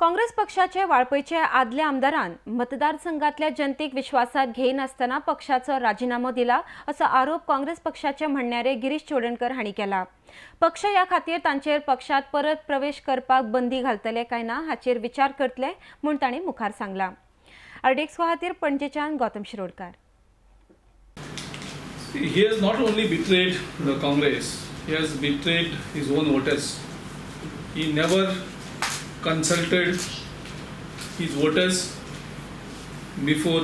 काँग्रेस पक्षाचे वाळपयचे आदले आमदारान मतदारसंघातल्या जनतेक विश्वासात घेयनासतना पक्षाचो राजीनामो दिला असो आरोप काँग्रेस पक्षाचे म्हणणारे गिरीश चोडणकर हांणी केला। पक्ष या खातीर तांचेर पक्षात परत प्रवेश करपाक बंदी घालतले काय ना हाचेर विचार करतले म्हूण तांणी मुखार सांगला। अर्डेक्स खातीर पणजेच्यान Gautam Shirodkar. He has not only betrayed the Congress, he has betrayed his own voters. He never consulted his voters before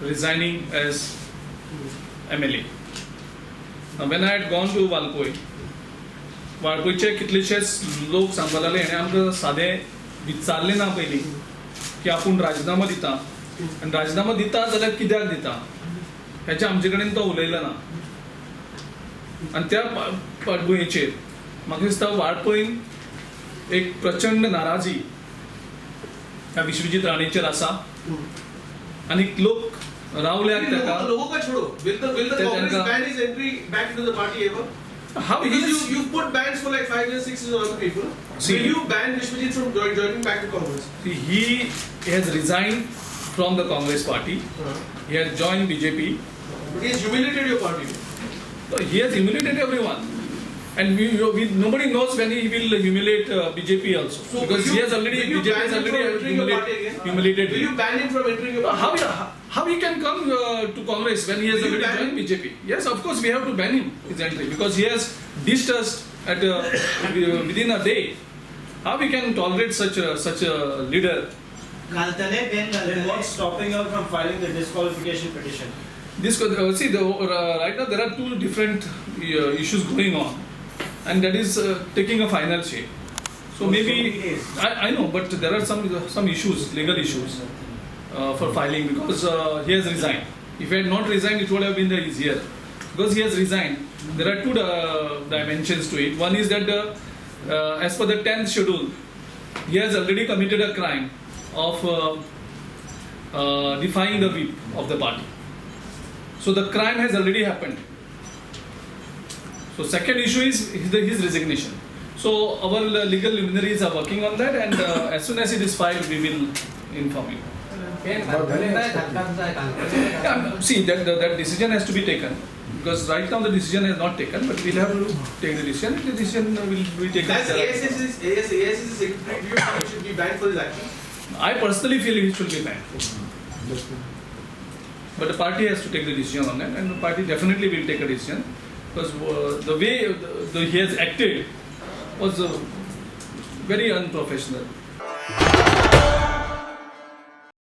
resigning as MLA. Now, when I had gone to वाळपयचे कितलेशेच लोक सांगपाक लागले हेणे आमकां सादें विचारलें ना पयलीं की आपूण राजीनामो दिता आनी राजीनामो दिता जाल्यार कित्याक दिता हेचे आमचे कडेन तो उलयलो ना। आनी त्या फाटभुंयेचेर म्हाका दिसता वाळपयन एक प्रचंड नाराजी ह्या विश्वजीत राणेचेर आसा आनी लोक रावल्यात ताका। लोगों का छोड़ो, will the Congress ban his entry back into the party ever? How because you put bans for like 5 years, 6 years on other people. Will you ban Vishwajeet from joining back to Congress? He has resigned from the Congress party. He has joined BJP. But he has humiliated your party. He has humiliated everyone. And nobody knows when he will humiliate BJP also. So because he has already, BJP has already humiliated Will you ban him from entering your party? How he can come to Congress when he has already joined BJP? Yes, of course we have to ban him his entry because he has dished us at within a day. How we can tolerate such a leader? Then what's stopping you from filing the disqualification petition? Right now there are two different issues going on, and that is taking a final shape. So maybe I know, but there are some issues, legal issues for filing because he has resigned. If he had not resigned, it would have been easier. Because he has resigned, there are two dimensions to it. One is that as per the 10th schedule, he has already committed a crime of defying the whip of the party. So the crime has already happened. So second issue is his resignation. So our legal luminaries are working on that, and as soon as it is filed, we will inform you. See, that decision has to be taken because right now the decision is not taken, but we'll have to take the decision. The decision will be taken. As AICC secretary, do you think he should be banned for his actions? I personally feel he should be banned. But the party has to take the decision on that, and the party definitely will take a decision because the way he has acted was very unprofessional.